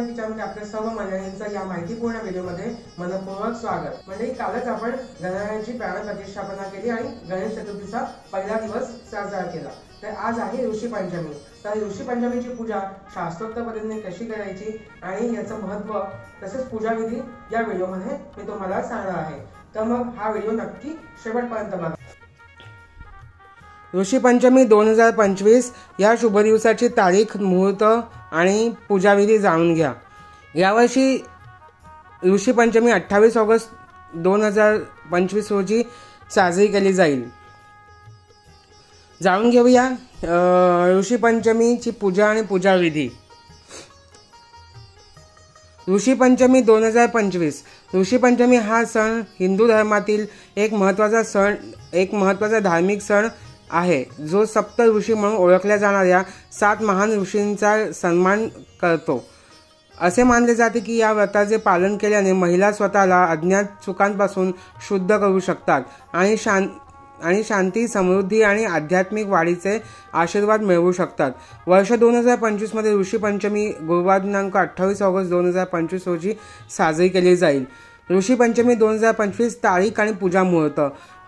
किचनमध्ये आपल्या सर्व मंडळींचं या माहितीपूर्ण व्हिडिओमध्ये मनपूर्वक स्वागत। मंडळी, कालच आपण गणरायाची प्राण प्रतिष्ठापना केली आणि गणेश चतुर्थीचा पहिला दिवस साजरा केला। तर आज आहे ऋषी पंचमी। तर ऋषी पंचमीची पूजा शास्त्रोक्त पद्धतीने कशी करायची आणि याचं महत्त्व तसेच पूजा विधी या व्हिडिओमध्ये मी तुम्हाला सांगणार आहे। तर मग हा व्हिडिओ नक्की शेवटपर्यंत बघा। ऋषी पंचमी 2025 या शुभ दिवसाची तारीख, मुहूर्त आणि पूजाविधी जाणून घ्या। यावर्षी ऋषी पंचमी 28 ऑगस्ट 2025 रोजी साजरी केली जाईल। जाणून घेऊया ऋषी पंचमीची पूजा आणि पूजाविधी। ऋषी पंचमी 2025। ऋषी पंचमी हा सण हिंदू धर्मातील एक महत्त्वाचा धार्मिक सण आहे, जो सप्त ऋषी म्हणून ओळखल्या जाणाऱ्या 7 महान ऋषींचा सन्मान करतो। असे मानले जाते की या व्रताचे पालन केल्याने महिला स्वतःला अज्ञात चुकांपासून शुद्ध करू शकतात आणि शांती, समृद्धी आणि आध्यात्मिक वाढीचे आशीर्वाद मिळवू शकतात। वर्ष 2025 मध्ये ऋषी पंचमी गुरुवार दिनांक 28 ऑगस्ट 2025 रोजी साजरी केली जाईल। ऋषी पंचमी 2025 तारीख आणि पूजा मुहूर्त।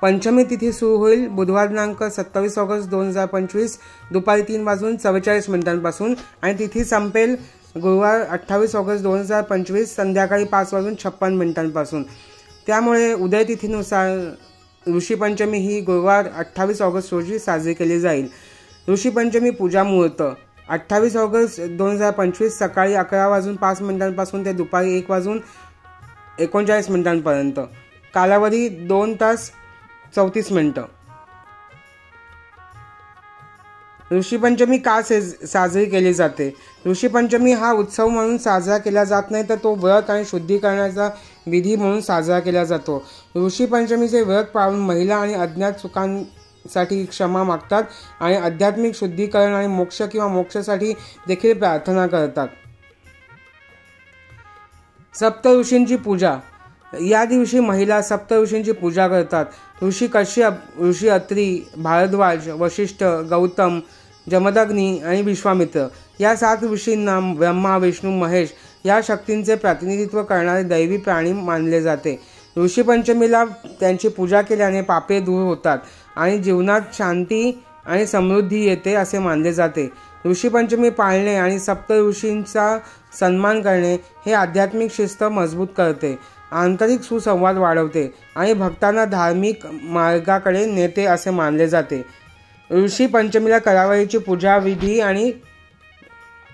पंचमी तिथी सुरू होईल बुधवार दिनांक 27 ऑगस्ट 2025 दुपारी 3:44 पासून आणि तिथी संपेल गुरुवार 28 ऑगस्ट 2025 संध्याकाळी 5:56 पासून। त्यामुळे उदय तिथीनुसार ऋषी पंचमी ही गुरुवार 28 ऑगस्ट रोजी साजरी केली जाईल। ऋषी पंचमी पूजा मुहूर्त 28 ऑगस्ट 2025 सकाळी 11:05 पासून ते दुपारी 1:39 पर्यंत। कालावधी 2 तास 34 मिनिटं। ऋषी पंचमी का साजरी केली जाते? ऋषी पंचमी हा उत्सव म्हणून साजरा केला जात नाही, तर तो व्रत आणि शुद्धीकरणाचा विधी म्हणून साजरा केला जातो। ऋषी पंचमीचे व्रत पाळून महिला आणि अज्ञात चुकांसाठी क्षमा मागतात आणि आध्यात्मिक शुद्धीकरण आणि मोक्ष किंवा मोक्षासाठी देखील प्रार्थना करतात। सप्त ऋषींची पूजा। या दिवशी महिला सप्त ऋषींची पूजा करतात। ऋषी कश्यप, ऋषी अत्री, भारद्वाज, वशिष्ठ, गौतम, जमदग्नी आणि विश्वामित्र या 7 ऋषींना ब्रह्मा, विष्णू, महेश या शक्तींचे प्रतिनिधित्व करणारे दैवी प्राणी मानले जाते। ऋषी पंचमीला त्यांची पूजा केल्याने पापे दूर होतात आणि जीवनात शांती आणि समृद्धी येते असे मानले जाते। ऋषी पंचमी पाळणे आणि सप्त ऋषींचा सन्मान करणे हे आध्यात्मिक शिस्त मजबूत करते, आंतरिक सुसंवाद वाढवते आणि भक्तांना धार्मिक मार्गाकडे नेते असे मानले जाते। ऋषी पंचमीला करावयाची पूजा विधी आणि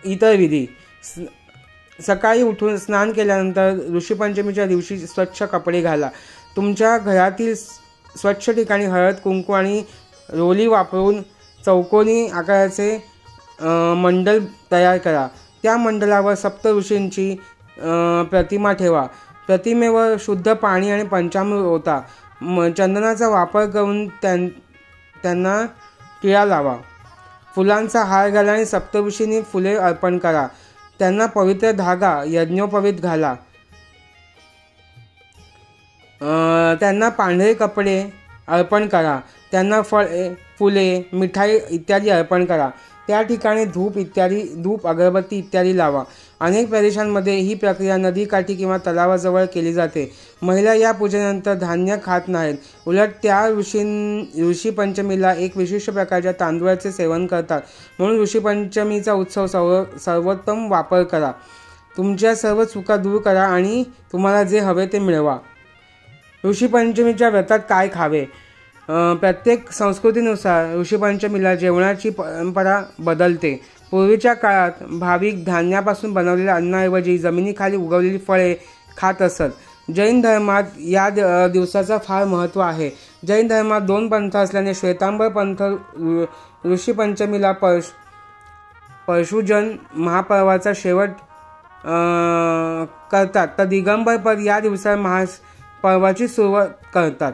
इतर विधी। सकाळी उठून स्नान केल्यानंतर ऋषी पंचमीच्या दिवशी स्वच्छ कपडे घाला। तुमच्या घरातील स्वच्छ ठिकाणी हळद, कुंकू आणि रोली वापरून चौकोनी आकाराचे मंडल तयार करा। त्या मंडलावर सप्त ऋषींची प्रतिमा ठेवा। प्रतिमेवर शुद्ध पाणी आणि पंचामृत ओता। चंदनाचा वापर करून त्यांना टिळा लावा। फुलांचा हार घाला आणि सप्तऋषींनी फुले अर्पण करा। त्यांना पवित्र धागा यज्ञोपवीत घाला। त्यांना पांढरे कपडे अर्पण करा। त्यांना फळे, फुले, मिठाई इत्यादी अर्पण करा। त्या ठिकाणी धूप, अगरबत्ती इत्यादी लावा। अनेक प्रदेशांमध्ये ही प्रक्रिया नदीकाठी किंवा तलावाजवळ केली जाते। महिला या पूजेनंतर धान्य खात नाहीत, उलट त्या ऋषी पंचमीला एक विशिष्ट प्रकारच्या तांदूळाचे सेवन करतात। म्हणून ऋषी पंचमीचा उत्सव सर्वोत्तम वापर करा। तुमच्या सर्व चुका दूर करा आणि तुम्हाला जे हवे ते मिळवा। ऋषी पंचमीच्या व्रतात काय खावे? प्रत्येक संस्कृतीनुसार ऋषी पंचमीला जेवणाची परंपरा बदलते। पूर्वीच्या काळात भाविक धान्यापासून बनवलेल्या अन्नाऐवजी जमिनीखाली उगवलेली फळे खात असत। जैन धर्मात या दिवसाचा फार महत्त्व आहे। जैन धर्मात 2 पंथ असल्याने श्वेतांबर पंथ ऋषी पंचमीला परशुजन महापर्वाचा शेवट करतात, तर दिगंबर पंथ या दिवसाला महापर्वाची सुरुवात करतात।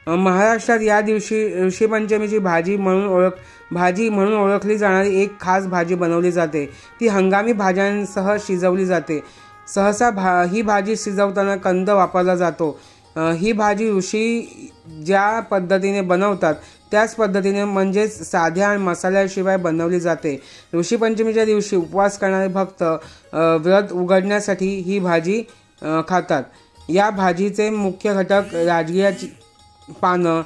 महाराष्ट्रात या दिवशी ऋषी पंचमीची भाजी म्हणून ओळखली जाणारी एक खास भाजी बनवली जाते। ती हंगामी भाज्यांसह शिजवली जाते। सहसा ही भाजी शिजवताना कंद वापरला जातो। ही भाजी ऋषी ज्या पद्धतीने बनवतात त्याच पद्धतीने म्हणजेच साध्या आणि मसाल्याशिवाय बनवली जाते. ऋषीपंचमीच्या दिवशी उपवास करणारे भक्त व्रत उघडण्यासाठी ही भाजी खातात. या भाजीचे मुख्य घटक राजगिराची पानं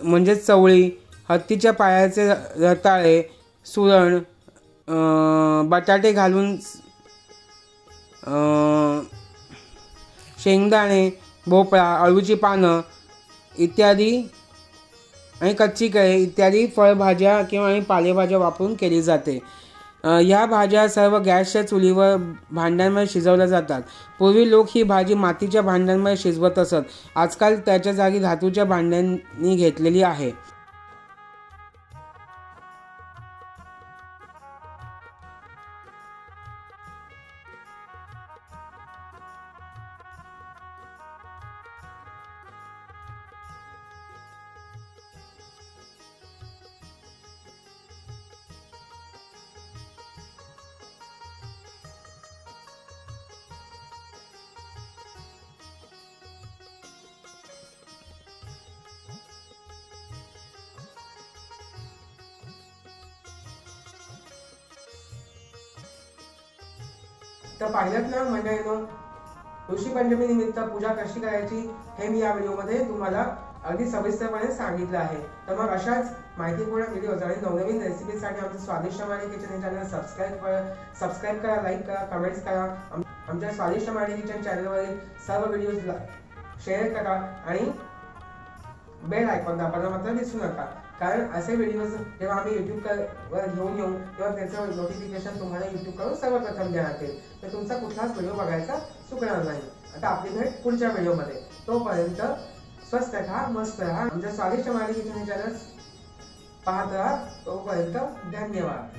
म्हणजेच चवळी, हत्तीच्या पायाचे रताळे, सुरण, बटाटे घालून शेंगदाणे, भोपळा, अळूची पानं इत्यादी आणि कच्ची केळी इत्यादी फळभाज्या किंवा आणि पालेभाज्या वापरून केली जाते. ह्या भाज्या सर्व गॅसच्या चुलीवर भांड्यांमध्ये शिजवल्या जातात. पूर्वी लोक ही भाजी मातीच्या भांड्यांमध्ये शिजवत असत. आजकाल त्याच्या जागी धातूच्या भांड्यांनी घेतलेली आहे. तर पाहिलं ना मंडळींनो, ऋषीपंचमी निमित्त पूजा कशी करायची हे मी या व्हिडिओमध्ये तुम्हाला अगदी सविस्तरपणे सांगितलं आहे. तर मग अशाच माहितीपूर्ण व्हिडिओज आणि नवनवीन रेसिपीसाठी आमचं स्वादिष्ट माडी किचन हे चॅनल सबस्क्राईब करा, लाईक करा, कमेंट्स करा. आमच्या स्वादिष्ट माडी किचन चॅनलवरील सर्व व्हिडिओज शेअर करा आणि बेल आयकॉन दाबायला मात्र विसरू नका. कारण असे व्हिडिओज जेव्हा आम्ही यूट्यूबवर घेऊन येऊ तेव्हा त्याचं नोटिफिकेशन तुम्हाला यूट्यूबकडून सर्वप्रथम देण्यात येईल. तर तुमचा कुठलाच व्हिडिओ बघायचा चुकणार नाही. आता आपली भेट पुढच्या व्हिडिओमध्ये. तोपर्यंत स्वस्त राहा, मस्त राहा. आमच्या स्वादिष्ट माडी किचन चॅनल पाहत राहा. तोपर्यंत धन्यवाद.